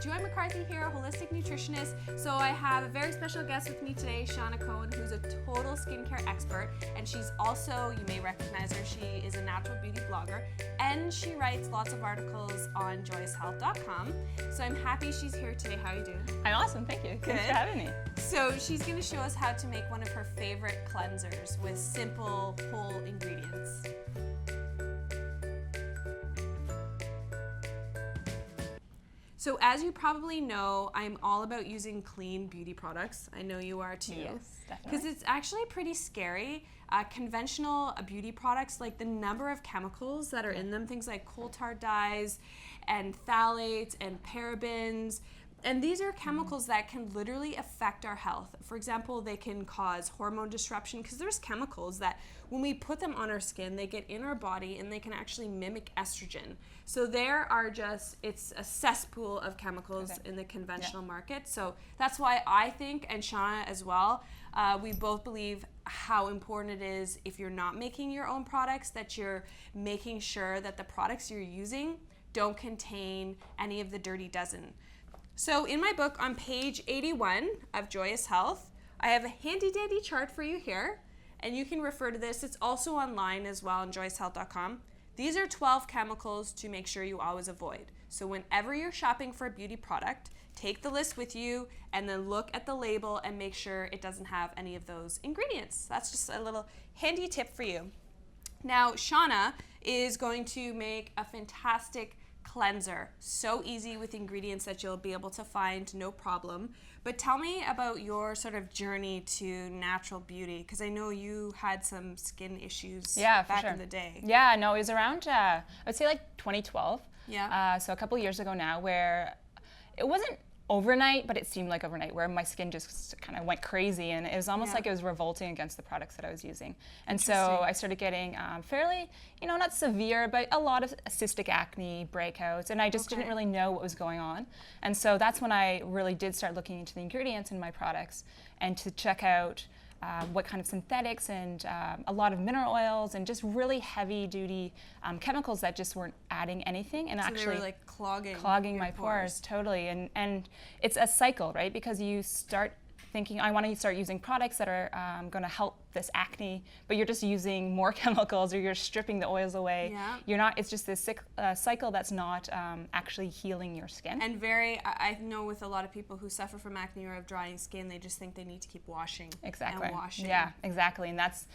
Joy McCarthy here, a holistic nutritionist. So I have a very special guest with me today, Seanna, who's a total skincare expert, and she's also, you may recognize her, she is a natural beauty blogger, and she writes lots of articles on joyoushealth.com. So I'm happy she's here today. How are you doing? I'm awesome, thank you. Thanks for having me. So she's going to show us how to make one of her favorite cleansers with simple, whole ingredients. So as you probably know, I'm all about using clean beauty products. I know you are too. Yes, definitely. Because it's actually pretty scary. Conventional beauty products, like the number of chemicals that are in them, things like coal tar dyes and phthalates and parabens, and these are chemicals that can literally affect our health. For example, they can cause hormone disruption because there's chemicals that when we put them on our skin, they get in our body and they can actually mimic estrogen. So there are it's a cesspool of chemicals in the conventional market. So that's why I think, and Seanna as well, we both believe how important it is if you're not making your own products, that you're making sure that the products you're using don't contain any of the dirty dozen. So in my book on page 81 of Joyous Health, I have a handy dandy chart for you here, and you can refer to this. It's also online as well on joyoushealth.com. These are 12 chemicals to make sure you always avoid. So whenever you're shopping for a beauty product, take the list with you and then look at the label and make sure it doesn't have any of those ingredients. That's just a little handy tip for you. Now, Seanna is going to make a fantastic cleanser. So easy with ingredients that you'll be able to find, no problem. But tell me about your sort of journey to natural beauty, because I know you had some skin issues back in the day. Yeah, no, it was around, I would say like 2012. Yeah. So a couple years ago now, where it wasn't overnight, but it seemed like overnight, where my skin just kind of went crazy, and it was almost like it was revolting against the products that I was using. And so I started getting fairly, not severe, but a lot of cystic acne breakouts, and I just didn't really know what was going on. And so that's when I really did start looking into the ingredients in my products and to check out what kind of synthetics and a lot of mineral oils and just really heavy duty chemicals that just weren't adding anything and actually they were like clogging my pores totally. And it's a cycle, right? Because you start thinking, I want to start using products that are going to help this acne, but you're just using more chemicals, or you're stripping the oils away. Yeah. You're not. It's just this cycle that's not actually healing your skin. And I know with a lot of people who suffer from acne or have drying skin, they just think they need to keep washing. Exactly. And washing. Yeah, exactly. And that's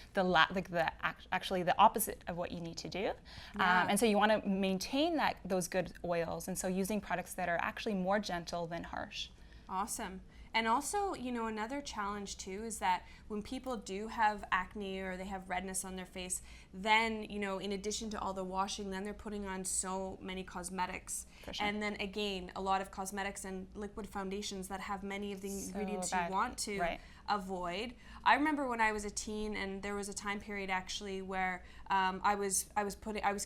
actually the opposite of what you need to do. Yeah. And so you want to maintain those good oils, and so using products that are actually more gentle than harsh. Awesome. And also, another challenge too is that when people do have acne or they have redness on their face, then, in addition to all the washing, then they're putting on so many cosmetics. For sure. And then again, a lot of cosmetics and liquid foundations that have many of the ingredients you want to avoid. I remember when I was a teen, and there was a time period actually where I was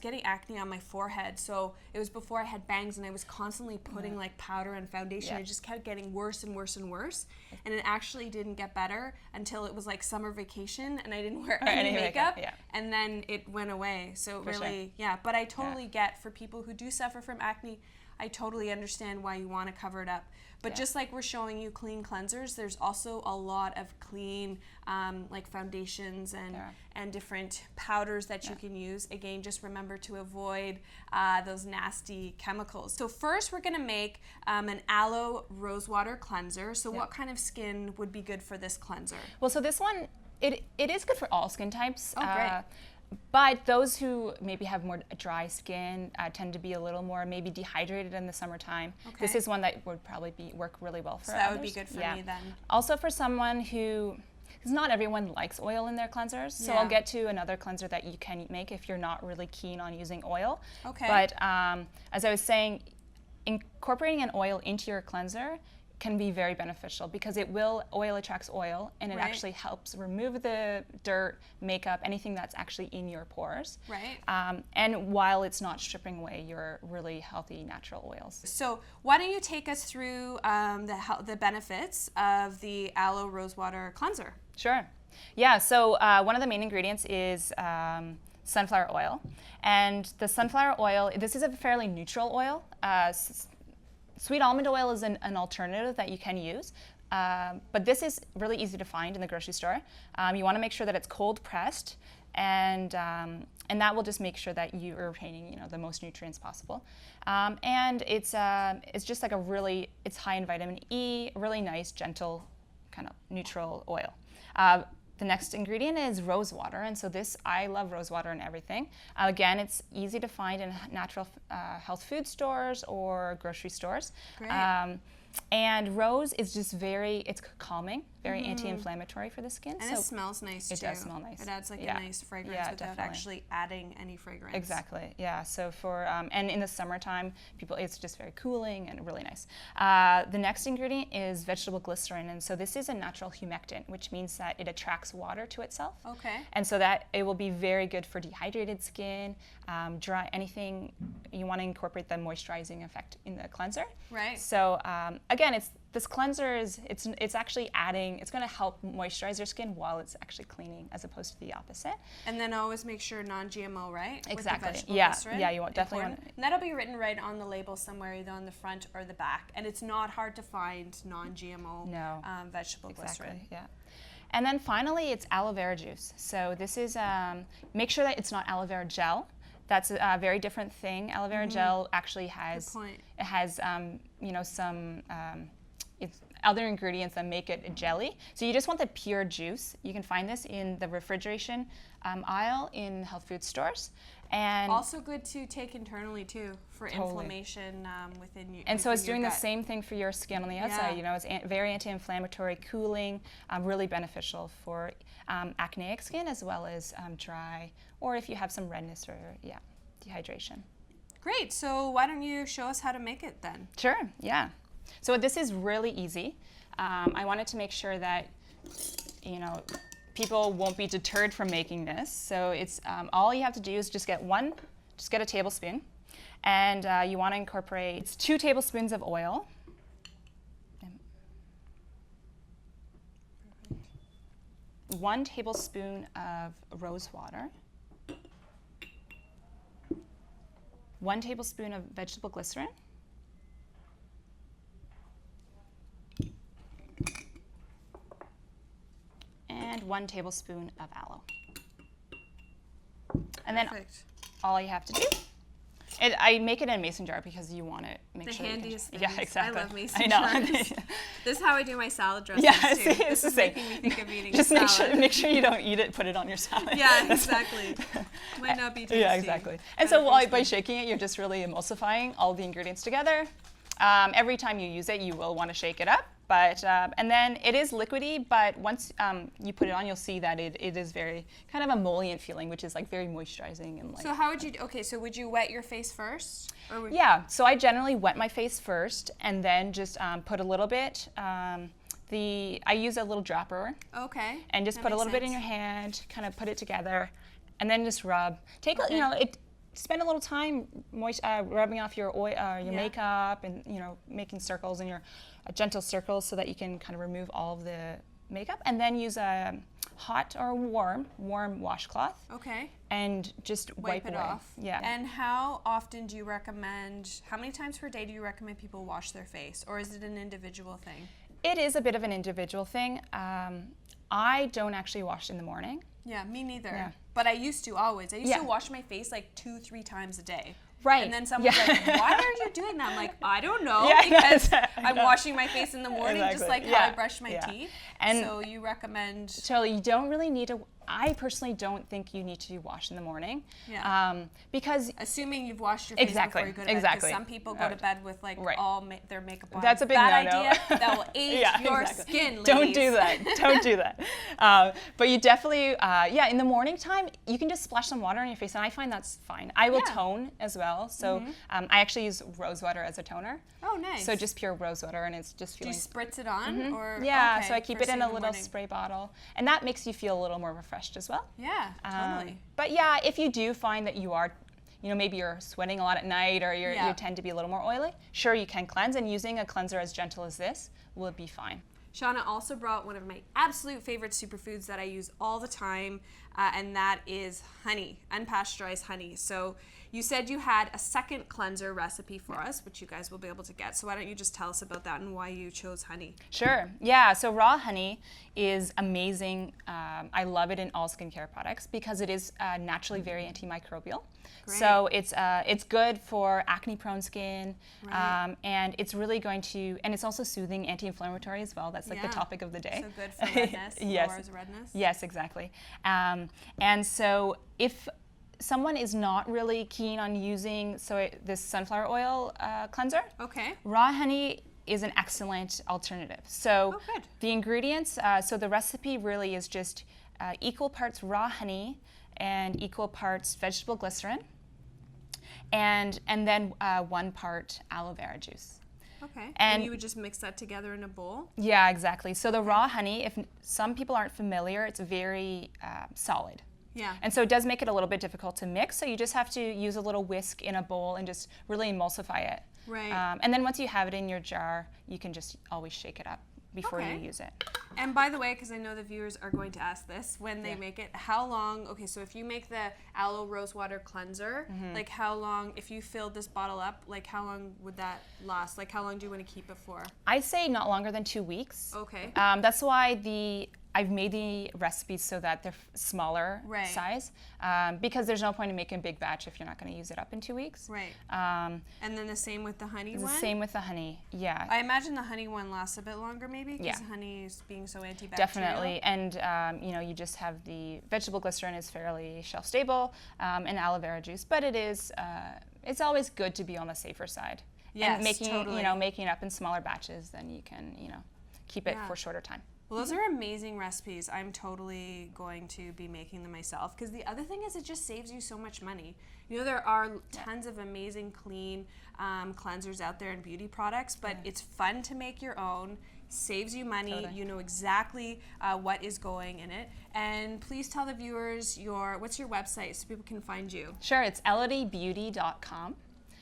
getting acne on my forehead. So it was before I had bangs, and I was constantly putting like powder and foundation. It just kept getting worse and worse and worse, and it actually didn't get better until it was like summer vacation, and I didn't wear any makeup, and then it went away. So but I totally get, for people who do suffer from acne, I totally understand why you want to cover it up. But just like we're showing you clean cleansers, there's also a lot of clean like foundations and different powders that you can use. Again, just remember to avoid those nasty chemicals. So first we're going to make an aloe rosewater cleanser. So what kind of skin would be good for this cleanser? Well, so this one, it is good for all skin types. Oh, great. But those who maybe have more dry skin tend to be a little more maybe dehydrated in the summertime. Okay. This is one that would probably work really well for others. That would be good for me then. Also for someone because not everyone likes oil in their cleansers, so I'll get to another cleanser that you can make if you're not really keen on using oil. Okay. But as I was saying, incorporating an oil into your cleanser can be very beneficial because oil attracts oil, and it actually helps remove the dirt, makeup, anything that's actually in your pores. Right. And while it's not stripping away your really healthy natural oils. So why don't you take us through the benefits of the aloe rosewater cleanser? Sure. Yeah, so one of the main ingredients is sunflower oil. And the sunflower oil, this is a fairly neutral oil. Sweet almond oil is an alternative that you can use. But this is really easy to find in the grocery store. You want to make sure that it's cold pressed, and that will just make sure that you are retaining the most nutrients possible. And it's just like it's high in vitamin E, really nice, gentle, kind of neutral oil. The next ingredient is rosewater, and so I love rosewater in everything. Again, it's easy to find in natural health food stores or grocery stores. Great. And rose is just it's calming, very anti-inflammatory for the skin. And it smells nice too. It does smell nice. It adds like a nice fragrance without actually adding any fragrance. Exactly, yeah. So and in the summertime, it's just very cooling and really nice. The next ingredient is vegetable glycerin, and so this is a natural humectant, which means that it attracts water to itself. Okay. And so that it will be very good for dehydrated skin, dry, anything. You want to incorporate the moisturizing effect in the cleanser. Right. So again, this cleanser it's actually it's going to help moisturize your skin while it's actually cleaning, as opposed to the opposite. And then always make sure non-GMO, right? Exactly. With the vegetable glycerin. Yeah, you definitely want. And that'll be written right on the label somewhere, either on the front or the back. And it's not hard to find non-GMO vegetable glycerin. Yeah. And then finally, it's aloe vera juice. So this is make sure that it's not aloe vera gel. That's a very different thing. Aloe vera gel actually has some other ingredients that make it a jelly. So you just want the pure juice. You can find this in the refrigeration aisle in health food stores. And also good to take internally too for inflammation within you. And so it's doing the same thing for your skin on the outside. It's very anti-inflammatory, cooling, really beneficial for acneic skin as well as dry, or if you have some redness or dehydration. Great. So why don't you show us how to make it then? Sure. Yeah. So this is really easy. I wanted to make sure that people won't be deterred from making this. So it's all you have to do is just get a tablespoon, and you want to incorporate 2 tablespoons of oil, 1 tablespoon of rose water, 1 tablespoon of vegetable glycerin, and 1 tablespoon of aloe. And then all you have to do, I make it in a mason jar because you want to make sure. The handiest thing. Yeah, exactly. I love mason jars. This is how I do my salad dressings too. It's the same. Making me think of eating Just salad. make sure you don't eat it. Put it on your salad. Yeah, exactly. Might not be tasty. Yeah, exactly. And so by shaking it, you're just really emulsifying all the ingredients together. Every time you use it, you will want to shake it up. But and then it is liquidy, but once you put it on, you'll see that it is very kind of emollient feeling, which is like very moisturizing and like. So how would you? Okay, so would you wet your face first? Yeah. So I generally wet my face first, and then just put a little bit. I use a little dropper. Okay. And just put a little bit in your hand, kind of put it together, and then just rub. Spend a little time rubbing off your oil, your makeup, and making circles in your gentle circles so that you can kind of remove all of the makeup, and then use a hot or warm washcloth. Okay. And just wipe it away. off. Yeah. And how often do you recommend? How many times per day do you recommend people wash their face, or is it an individual thing? It is a bit of an individual thing. I don't actually wash in the morning. Yeah, me neither. Yeah. But I used to always. I used to wash my face like 2-3 times a day. Right. And then someone's like, why are you doing that? I'm like, I don't know, Yeah, because I'm washing my face in the morning, just like how I brush my teeth. And so you recommend... So you don't really need to... I personally don't think you need to wash in the morning. Yeah. Because... Assuming you've washed your face before you go to bed. Because some people go to bed with like all their makeup on. That's a big no-no. idea. That will age your skin, ladies. Don't do that. Don't do that. But you definitely... in the morning time, you can just splash some water on your face, and I find that's fine. I will tone as well. So I actually use rosewater as a toner. Oh, nice. So just pure rosewater, and it's just feeling... Do you spritz it on? Or Yeah, so I keep it in a little spray bottle, and that makes you feel a little more refreshed as well. Yeah, totally. But yeah, if you do find that you are, maybe you're sweating a lot at night, or you tend to be a little more oily, sure, you can cleanse, and using a cleanser as gentle as this will be fine. Seanna also brought one of my absolute favorite superfoods that I use all the time, and that is honey, unpasteurized honey. So you said you had a second cleanser recipe for us, which you guys will be able to get. So why don't you just tell us about that and why you chose honey? Sure. Yeah. So raw honey is amazing. I love it in all skincare products because it is naturally very antimicrobial. Great. So it's good for acne-prone skin, Right. and it's really going to, and it's also soothing, anti-inflammatory as well. That's like the topic of the day. So good for redness. Yes. Lowers redness. Yes, exactly. And so if someone is not really keen on using this sunflower oil cleanser, Okay. raw honey is an excellent alternative. So Oh, good. the ingredients, so the recipe really is just equal parts raw honey and equal parts vegetable glycerin, and then 1 part aloe vera juice. Okay. And you would just mix that together in a bowl? Yeah, exactly. So the raw honey, if some people aren't familiar, it's very solid. Yeah. And so it does make it a little bit difficult to mix. So you just have to use a little whisk in a bowl and just really emulsify it. Right. And then once you have it in your jar, you can just always shake it up before you use it. And by the way, because I know the viewers are going to ask this, when they make it, how long, okay, so if you make the Aloe rosewater cleanser, like how long, if you filled this bottle up, like how long would that last? Like how long do you want to keep it for? I say not longer than 2 weeks. Okay. That's why I've made the recipes so that they're smaller size, because there's no point in making a big batch if you're not going to use it up in 2 weeks. Right. And then the same with the honey one? The same with the honey, yeah. I imagine the honey one lasts a bit longer maybe because honey is being so antibacterial. Definitely, and you just have the vegetable glycerin is fairly shelf stable, and aloe vera juice, but it is, it's always good to be on the safer side. Yes, and making, totally. making it up in smaller batches, then you can, keep it for a shorter time. Well, those are amazing recipes. I'm totally going to be making them myself because the other thing is it just saves you so much money. There are tons of amazing clean cleansers out there and beauty products, but it's fun to make your own, saves you money. Totally. You know exactly what is going in it. And please tell the viewers what's your website so people can find you? Sure, it's elodiebeauty.com.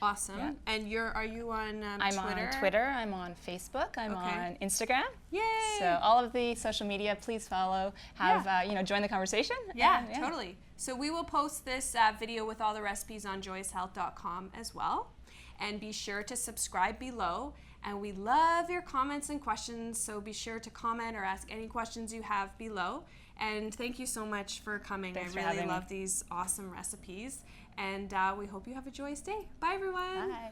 Awesome. Yeah. And are you on Twitter? I'm on Twitter, I'm on Facebook, I'm on Instagram. Yay! So all of the social media, please follow, join the conversation. Yeah, totally. So we will post this video with all the recipes on joycehealth.com as well. And be sure to subscribe below. And we love your comments and questions, so be sure to comment or ask any questions you have below. And thank you so much for coming. Thanks I for really having love me. these awesome recipes. And we hope you have a joyous day. Bye, everyone. Bye.